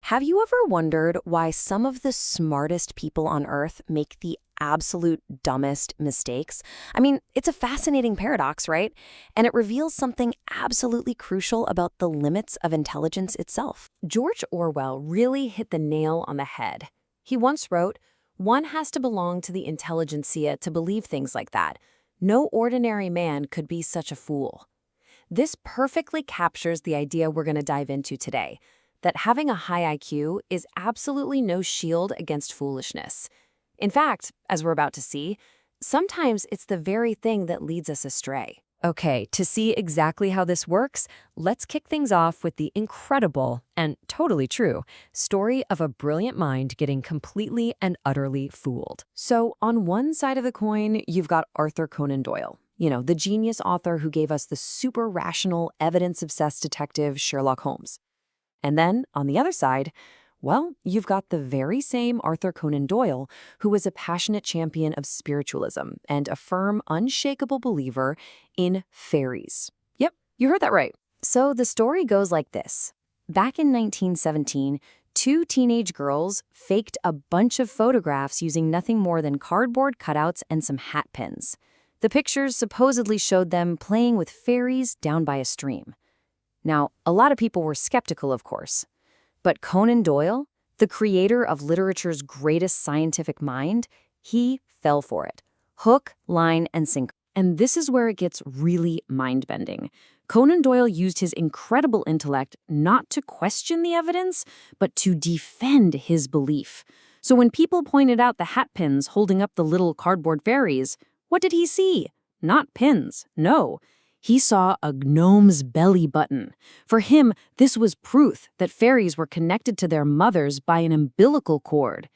Have you ever wondered why some of the smartest people on Earth make the absolute dumbest mistakes? I mean, it's a fascinating paradox, right? And it reveals something absolutely crucial about the limits of intelligence itself. George Orwell really hit the nail on the head. He once wrote, "One has to belong to the intelligentsia to believe things like that. No ordinary man could be such a fool." This perfectly captures the idea we're going to dive into today, that having a high IQ is absolutely no shield against foolishness. In fact, as we're about to see, sometimes it's the very thing that leads us astray. Okay, to see exactly how this works, let's kick things off with the incredible and totally true story of a brilliant mind getting completely and utterly fooled. So, on one side of the coin, you've got Arthur Conan Doyle, the genius author who gave us the super rational, evidence-obsessed detective Sherlock Holmes. And then, on the other side, well, you've got the very same Arthur Conan Doyle, who was a passionate champion of spiritualism and a firm, unshakable believer in fairies. Yep, you heard that right. So the story goes like this. Back in 1917, two teenage girls faked a bunch of photographs using nothing more than cardboard cutouts and some hat pins. The pictures supposedly showed them playing with fairies down by a stream. Now, a lot of people were skeptical, of course. But Conan Doyle, the creator of literature's greatest scientific mind, he fell for it. Hook, line, and sinker. And this is where it gets really mind-bending. Conan Doyle used his incredible intellect not to question the evidence, but to defend his belief. So when people pointed out the hat pins holding up the little cardboard fairies, what did he see? Not pins, no. He saw a gnome's belly button. For him, this was proof that fairies were connected to their mothers by an umbilical cord.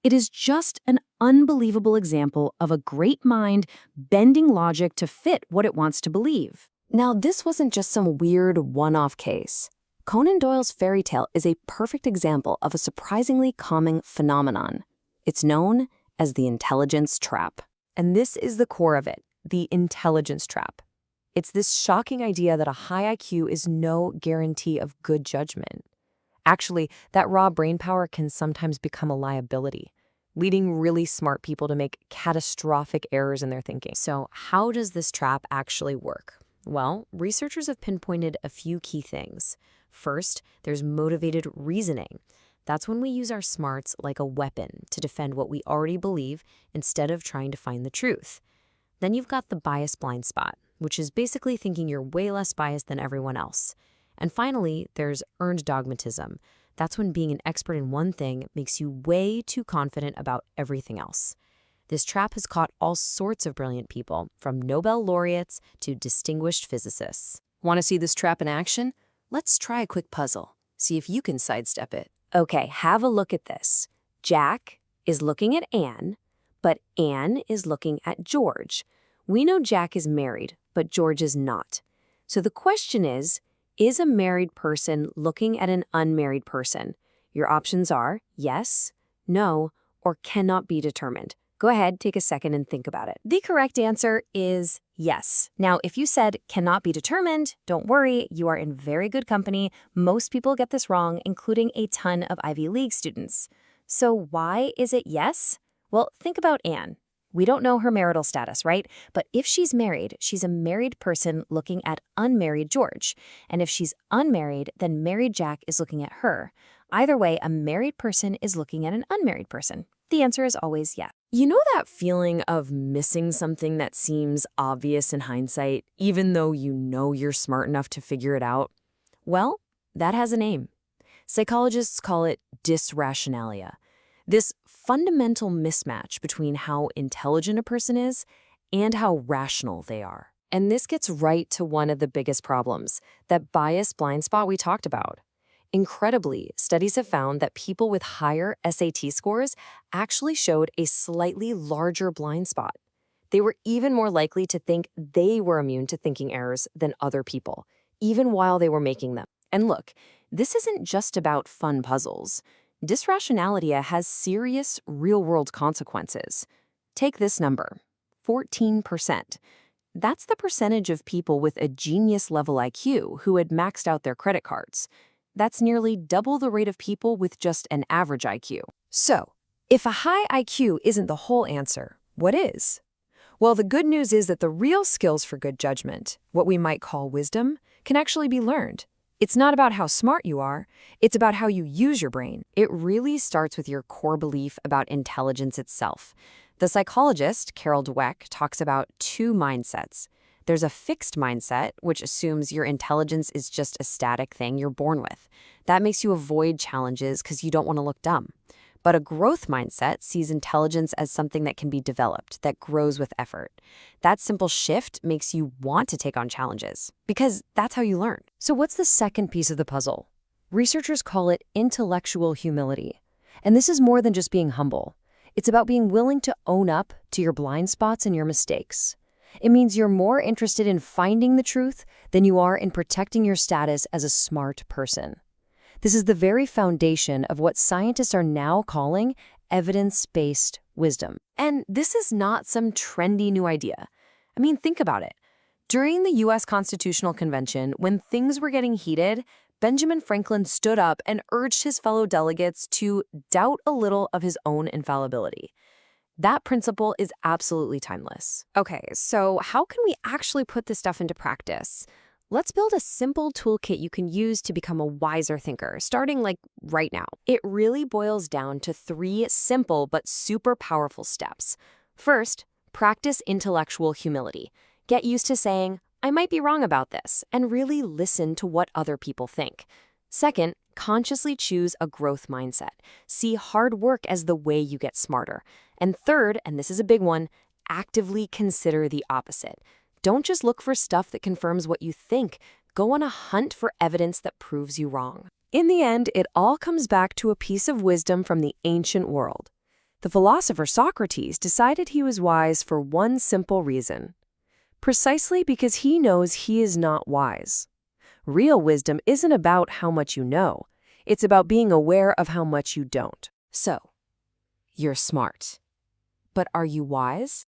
It is just an unbelievable example of a great mind bending logic to fit what it wants to believe. Now, this wasn't just some weird one-off case. Conan Doyle's fairy tale is a perfect example of a surprisingly common phenomenon. It's known as the intelligence trap. And this is the core of it, the intelligence trap. It's this shocking idea that a high IQ is no guarantee of good judgment. Actually, that raw brain power can sometimes become a liability, leading really smart people to make catastrophic errors in their thinking. So, how does this trap actually work? Well, researchers have pinpointed a few key things. First, there's motivated reasoning. That's when we use our smarts like a weapon to defend what we already believe instead of trying to find the truth. Then you've got the bias blind spot, which is basically thinking you're way less biased than everyone else. And finally, there's earned dogmatism. That's when being an expert in one thing makes you way too confident about everything else. This trap has caught all sorts of brilliant people, from Nobel laureates to distinguished physicists. Want to see this trap in action? Let's try a quick puzzle. See if you can sidestep it. Okay, have a look at this. Jack is looking at Anne, but Anne is looking at George. We know Jack is married, but George is not. So the question is a married person looking at an unmarried person? Your options are yes, no, or cannot be determined. Go ahead, take a second and think about it. The correct answer is yes. Now, if you said cannot be determined, don't worry, you are in very good company. Most people get this wrong, including a ton of Ivy League students. So why is it yes? Well, think about Anne. We don't know her marital status, right? But if she's married, she's a married person looking at unmarried George. And if she's unmarried, then married Jack is looking at her. Either way, a married person is looking at an unmarried person. The answer is always yes. You know that feeling of missing something that seems obvious in hindsight, even though you know you're smart enough to figure it out? Well, that has a name. Psychologists call it dysrationalia. This fundamental mismatch between how intelligent a person is and how rational they are. And this gets right to one of the biggest problems, that bias blind spot we talked about. Incredibly, studies have found that people with higher SAT scores actually showed a slightly larger blind spot. They were even more likely to think they were immune to thinking errors than other people, even while they were making them. And look, this isn't just about fun puzzles. Dysrationality has serious real-world consequences. Take this number, 14%. That's the percentage of people with a genius-level IQ who had maxed out their credit cards. That's nearly double the rate of people with just an average IQ. So, if a high IQ isn't the whole answer, what is? Well, the good news is that the real skills for good judgment, what we might call wisdom, can actually be learned. It's not about how smart you are, it's about how you use your brain. It really starts with your core belief about intelligence itself. The psychologist, Carol Dweck, talks about two mindsets. There's a fixed mindset, which assumes your intelligence is just a static thing you're born with. That makes you avoid challenges because you don't want to look dumb. But a growth mindset sees intelligence as something that can be developed, that grows with effort. That simple shift makes you want to take on challenges, because that's how you learn. So what's the second piece of the puzzle? Researchers call it intellectual humility. And this is more than just being humble. It's about being willing to own up to your blind spots and your mistakes. It means you're more interested in finding the truth than you are in protecting your status as a smart person. This is the very foundation of what scientists are now calling evidence-based wisdom. And this is not some trendy new idea. I mean, think about it. During the U.S. Constitutional Convention, when things were getting heated, Benjamin Franklin stood up and urged his fellow delegates to doubt a little of his own infallibility. That principle is absolutely timeless. Okay, so how can we actually put this stuff into practice? Let's build a simple toolkit you can use to become a wiser thinker, starting right now. It really boils down to 3 simple but super powerful steps. First, practice intellectual humility. Get used to saying, I might be wrong about this, and really listen to what other people think. Second, consciously choose a growth mindset. See hard work as the way you get smarter. And third, and this is a big one, actively consider the opposite. Don't just look for stuff that confirms what you think. Go on a hunt for evidence that proves you wrong. In the end, it all comes back to a piece of wisdom from the ancient world. The philosopher Socrates decided he was wise for one simple reason. Precisely because he knows he is not wise. Real wisdom isn't about how much you know. It's about being aware of how much you don't. So, you're smart. But are you wise?